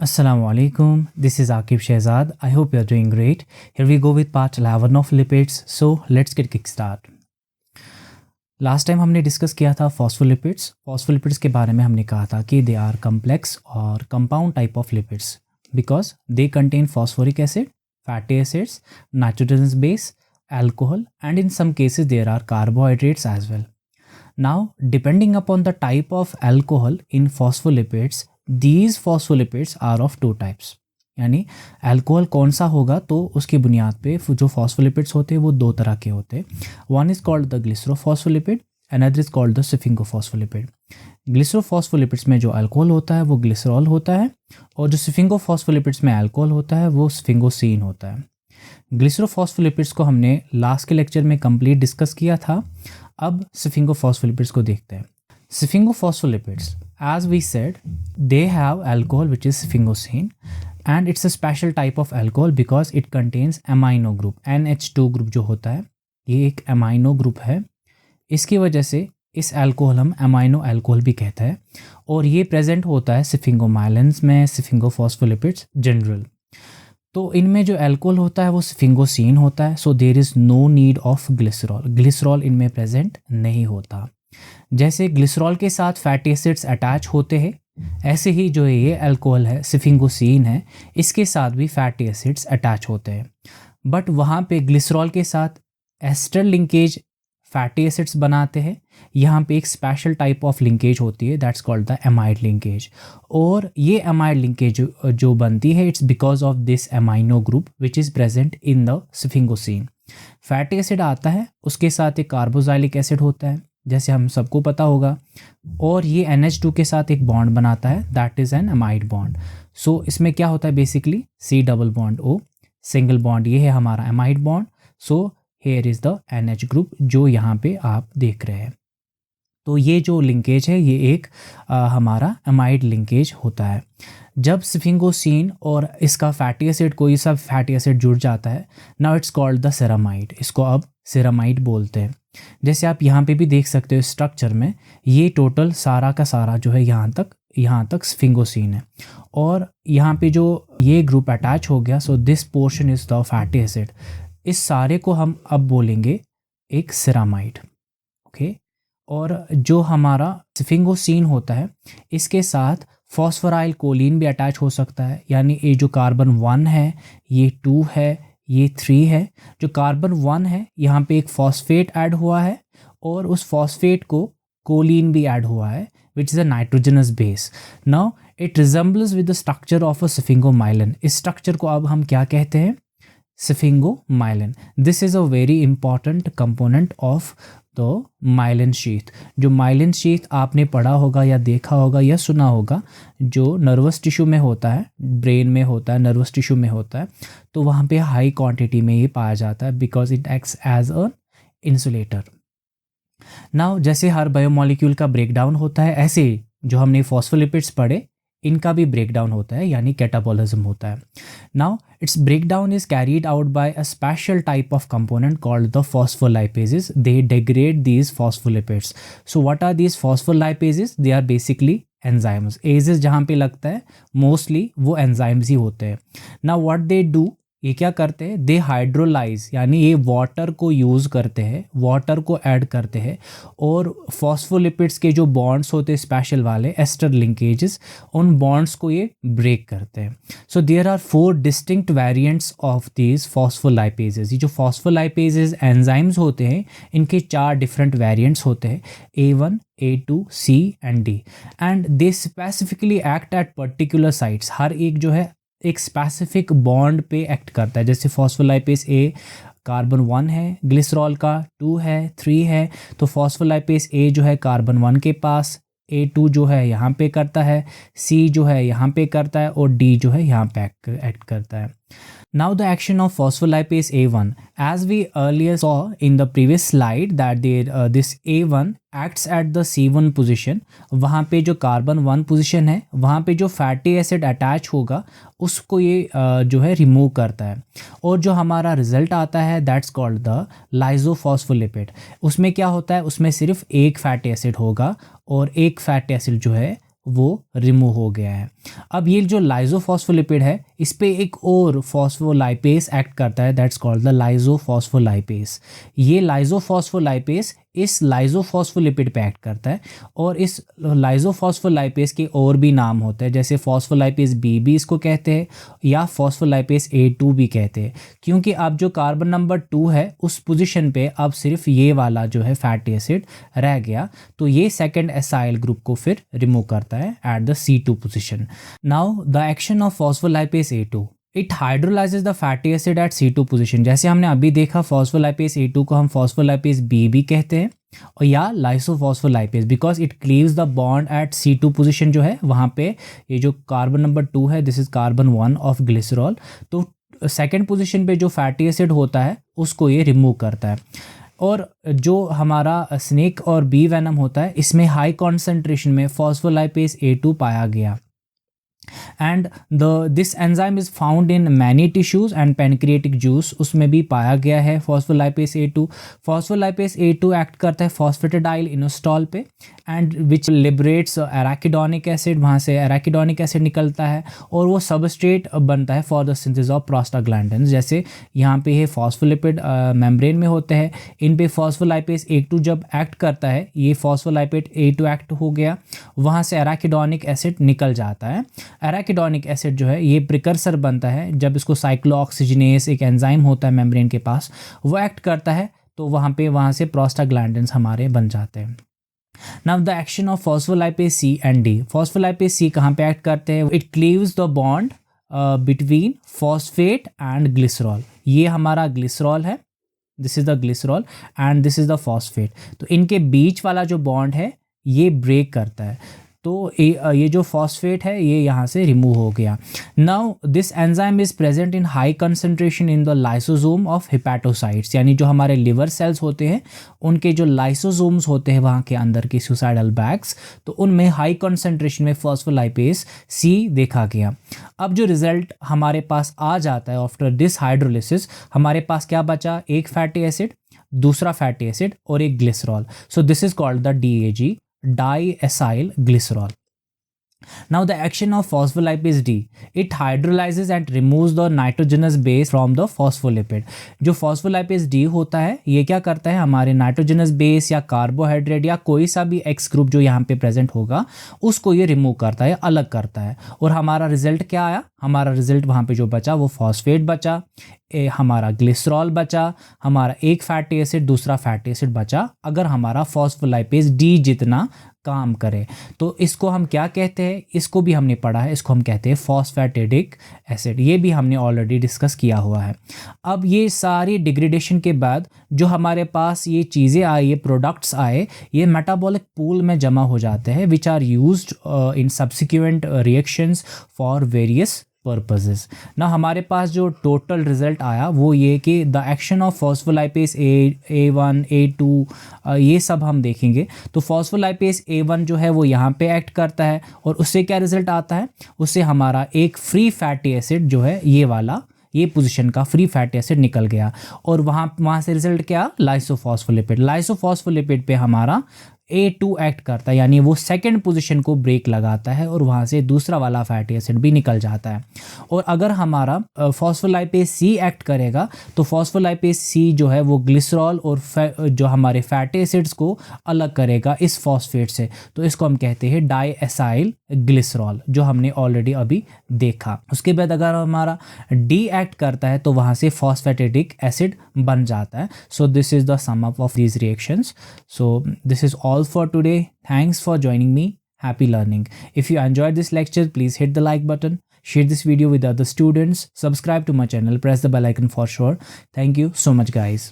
Assalamu alaikum. This is Akib Shehzad. I hope you are doing great. Here we go with part 11 of lipids. So let's get kickstart. Last time हमने discuss किया था phospholipids. Phospholipids के बारे में हमने कहा था कि दे आर कम्प्लेक्स और compound type of lipids because they contain phosphoric acid, fatty acids, nitrogenous base, alcohol, and in some cases there are carbohydrates as well. Now, depending upon the type of alcohol in phospholipids, these phospholipids are of two types. यानी alcohol कौन सा होगा तो उसकी बुनियाद पे जो phospholipids होते हैं वो दो तरह के होते हैं. One is called the glycerophospholipid, another is called the sphingophospholipid. Glycerophospholipids में जो अल्कोहल होता है वो ग्लिसरॉल होता है और जो सिफिंगोफॉस्फोलिपिड्स में अल्कोहल होता है वो स्फिंगोसीन होता है. ग्लिसरोफॉस्फोलिपिड्स को हमने लास्ट के लेक्चर में कंप्लीट डिस्कस किया था. अब सिफिंगोफॉस्फोलिपिड्स को देखते हैं. सिफिंगोफॉस्फोलिपिड्स, as we said, they have alcohol which is sphingosine, and it's a special type of alcohol because it contains amino group. NH2 group जो होता है ये एक अमाइनो ग्रुप है. इसकी वजह से इस अल्कोहल हम अमाइनो अल्कोहल भी कहते हैं और ये प्रेजेंट होता है सिफिंगोमाइलिन्स में, सिफिंगोफॉस्फोलिपिड्स जनरल. तो इनमें जो अल्कोहल होता है वो स्फिंगोसीन होता है. So there is no need of glycerol. Glycerol इनमें प्रेजेंट नहीं होता. जैसे ग्लिसरॉल के साथ फैटी एसिड्स अटैच होते हैं ऐसे ही जो ये अल्कोहल है सिफिंगोसीन है इसके साथ भी फैटी एसिड्स अटैच होते हैं. बट वहाँ पे ग्लिसरॉल के साथ एस्टर लिंकेज फैटी एसिड्स बनाते हैं. यहाँ पे एक स्पेशल टाइप ऑफ लिंकेज होती है that's called the amide linkage. और ये एमाइड लिंकेज जो बनती है it's because of this amino group which is present in the sphingosine. Fatty acid आता है उसके साथ एक कार्बोक्सिलिक एसिड होता है जैसे हम सबको पता होगा और ये NH2 के साथ एक बॉन्ड बनाता है that is an amide bond. So इसमें क्या होता है basically C double bond O single bond, ये है हमारा amide bond. So here is the NH group जो यहाँ पे आप देख रहे हैं. तो ये जो लिंकेज है ये एक हमारा अमाइड लिंकेज होता है. जब सिफिंगोसीन और इसका फैटी एसिड कोई सा फैटी एसिड जुड़ जाता है now it's called the ceramide. इसको अब सेरामाइड बोलते हैं. जैसे आप यहाँ पे भी देख सकते हो स्ट्रक्चर में ये टोटल सारा का सारा जो है यहाँ तक स्फिंगोसीन है और यहाँ पे जो ये ग्रुप अटैच हो गया so this portion is the fatty acid. इस सारे को हम अब बोलेंगे एक सेरामाइड. ओके. और जो हमारा स्फिंगोसीन होता है इसके साथ फॉस्फोराइल कोलिन भी अटैच हो सकता है. यानी ये जो कार्बन 1 है ये 2 है ये 3 है. जो कार्बन 1 है यहाँ पे एक फॉस्फेट ऐड हुआ है और उस फॉस्फेट को कोलिन भी ऐड हुआ है which is a nitrogenous base. Now it resembles with the structure of a sphingomyelin. इस स्ट्रक्चर को अब हम क्या कहते हैं? Sphingomyelin. This is a very important component of the myelin sheath. जो माइलिन शीथ आपने पढ़ा होगा या देखा होगा या सुना होगा जो नर्वस टिश्यू में होता है, ब्रेन में होता है, नर्वस टिश्यू में होता है तो वहाँ पे हाई क्वांटिटी में ये पाया जाता है because it acts as a insulator. Now जैसे हर बायोमोलिक्यूल का ब्रेकडाउन होता है ऐसे ही जो हमने फॉस्फोलिपिड्स पढ़े इनका भी ब्रेकडाउन होता है यानी कैटाबॉलिज्म होता है. Now it's breakdown is carried out by a special type of component called the phospholipases. They degrade these phospholipids. So what are these phospholipases? They are basically enzymes. Edges जहाँ पे लगता है mostly वो enzymes ही होते हैं. Now what they do, ये क्या करते हैं? दे हाइड्रोलाइज यानी ये वाटर को यूज़ करते हैं, वाटर को ऐड करते हैं और फॉस्फोलिपिड्स के जो बॉन्ड्स होते हैं स्पेशल वाले एस्टर लिंकेजेस उन बॉन्ड्स को ये ब्रेक करते हैं. So there are 4 distinct variants of these phospholipases. ये जो फॉस्फोलाइपेजेस एंजाइम्स होते हैं इनके 4 डिफरेंट वेरिएंट्स होते हैं A1, A2, C and D and they specifically act at particular sites. हर एक जो है एक स्पेसिफिक बॉन्ड पे एक्ट करता है. जैसे फॉस्फोलाइपेज A कार्बन 1 है, ग्लिसरॉल का 2 है, 3 है तो फॉस्फोलाइपेज A जो है कार्बन 1 के पास, A2 जो है यहाँ पे करता है, C जो है यहाँ पे करता है और D जो है यहाँ पे एक्ट करता है. Now the action of phospholipase A1, as we earlier saw in the previous slide that this A1 acts at the C1 position. वहाँ पे जो कार्बन 1 पोजीशन है वहाँ पे जो फैटी एसिड अटैच होगा उसको ये जो है रिमूव करता है और जो हमारा रिजल्ट आता है दैट्स कॉल्ड द लाइजोफॉस्फोलिपिड. उसमें क्या होता है? उसमें सिर्फ एक फैटी एसिड होगा और एक फैटी एसिड जो है वो रिमूव हो गया है। अब ये जो लाइजोफॉस्फोलिपिड है इस पे एक और फॉस्फोलाइपेस एक्ट करता है, दैट्स कॉल्ड द लाइजोफॉस्फोलाइपेस। ये लाइजोफॉस्फोलाइपेस इस लाइजोफॉस्फोलिपिड पे एक्ट करता है और इस लाइजोफॉस्फोलाइपेस के और भी नाम होते हैं, जैसे फॉस्फोलाइपेस बी भी इसको कहते हैं या फॉस्फोलाइपेस A2 भी कहते हैं, क्योंकि अब जो कार्बन नंबर 2 है उस पोजीशन पे अब सिर्फ ये वाला जो है फैटी एसिड रह गया, तो ये सेकंड एसाइल ग्रुप को फिर रिमूव करता है at the C2 position. Now the action of phospholipase A2, it hydrolyses the fatty acid at C2 position. जैसे हमने अभी देखा फॉस्फोलाइपेस A2 को हम फॉस्फोलाइपेस B भी कहते हैं और या lysophospholipase, because it cleaves the bond at C2 position जो है वहाँ पे ये जो कार्बन नंबर 2 है this is carbon 1 of glycerol, तो सेकेंड पोजीशन पे जो फैटी एसिड होता है उसको ये रिमूव करता है। और जो हमारा स्नेक और बी वेनम होता है इसमें हाई कॉन्सेंट्रेशन में फॉस्फोलाइपेस A2 पाया गया and this enzyme is found in many tissues and pancreatic juice, उसमें भी पाया गया है फॉस्फोलाइपेस A2। फॉस्फोलाइपेस A2 एक्ट करता है फॉस्फेटाडाइल इनोस्टॉल पे and which liberates arachidonic acid, वहाँ से एराकिडोनिक एसिड निकलता है और वो सबस्ट्रेट बनता है for the synthesis of prostaglandins. जैसे यहाँ पे ये फॉस्फोलिपिड मेम्ब्रेन में होते हैं, इन पे फॉस्फोलाइपेस A2 जब एक्ट करता है ये फॉस्फोलाइपेट A2 एक्ट हो गया, वहाँ से एराकिडोनिक एसिड निकल जाता है। एराकिडोनिक एसिड जो है ये प्रिकर्सर बनता है, जब इसको साइक्लोऑक्सीजनेस एक एंजाइम होता है मेम्ब्रेन के पास वो एक्ट करता है तो वहाँ से प्रोस्टाग्लैंडिन्स हमारे बन जाते हैं। Now the action of phospholipase C and D, phospholipase C कहाँ पे एक्ट करते हैं, it cleaves the bond between phosphate and glycerol. ये हमारा ग्लिसरॉल है, this is the glycerol and this is the phosphate, तो इनके बीच वाला जो बॉन्ड है ये ब्रेक करता है, तो ये जो फॉस्फेट है ये यहाँ से रिमूव हो गया। Now this enzyme is present in high concentration in the lysosome of hepatocytes, यानी जो हमारे लिवर सेल्स होते हैं उनके जो लाइसोसोम्स होते हैं वहाँ के अंदर की सुसाइडल बैग्स, तो उनमें हाई कंसंट्रेशन में फॉस्फोलाइपेस C देखा गया। अब जो रिजल्ट हमारे पास आ जाता है आफ्टर दिस हाइड्रोलिसिस, हमारे पास क्या बचा, एक फैटी एसिड, दूसरा फैटी एसिड और एक glycerol, so this is called the DAG, diacyl glycerol. Now the action of phospholipase D, it hydrolyzes and removes the nitrogenous base from the phospholipid। जो phospholipase D होता है ये क्या करता है, हमारे नाइट्रोजनस बेस या कार्बोहाइड्रेट या कोई सा भी X ग्रुप जो यहाँ पे प्रेजेंट होगा उसको ये रिमूव करता है, अलग करता है, और हमारा रिजल्ट क्या आया, हमारा रिजल्ट वहाँ पे जो बचा वो फॉस्फेट बचा, हमारा ग्लिसरॉल बचा, हमारा एक फैटी एसिड दूसरा फैटी एसिड बचा। अगर हमारा फॉस्फोलाइपेस D जितना काम करे तो इसको हम क्या कहते हैं, इसको भी हमने पढ़ा है, इसको हम कहते हैं फॉस्फेटिडिक एसिड, ये भी हमने ऑलरेडी डिस्कस किया हुआ है। अब ये सारी डिग्रेडेशन के बाद जो हमारे पास ये चीज़ें आई, ये प्रोडक्ट्स आए, ये मेटाबॉलिक पूल में जमा हो जाते हैं which are used in subsequent reactions for various purposes. ना हमारे पास जो टोटल रिजल्ट आया वो ये कि the action of फॉस्फोलाइपेस A1 A2 ये सब हम देखेंगे। तो फॉस्फोलाइपेस A1 जो है वो यहाँ पे एक्ट करता है और उससे क्या रिजल्ट आता है, उससे हमारा एक फ्री फैटी एसिड जो है ये वाला, ये पोजीशन का फ्री फैटी एसिड निकल गया और वहाँ से रिजल्ट क्या, लाइसोफॉस्फोलिपिड। लाइसोफॉस्फोलिपिड पे हमारा A2 एक्ट करता है, यानी वो सेकंड पोजीशन को ब्रेक लगाता है और वहाँ से दूसरा वाला फैटी एसिड भी निकल जाता है। और अगर हमारा फॉस्फोलाइपेस C एक्ट करेगा तो फॉस्फोलाइपेस C जो है वो ग्लिसरॉल और जो हमारे फैटी एसिड्स को अलग करेगा इस फॉस्फेट से, तो इसको हम कहते हैं डाईएसाइल ग्लिसरॉल, जो हमने ऑलरेडी अभी देखा। उसके बाद अगर हमारा D एक्ट करता है तो वहाँ से फॉस्फेटिडिक एसिड बन जाता है। So this is the sum up of these reactions. So this is all for today. Thanks for joining me. Happy learning. If you enjoyed this lecture, please hit the like button, share this video with other students, subscribe to my channel, press the bell icon for sure. Thank you so much guys.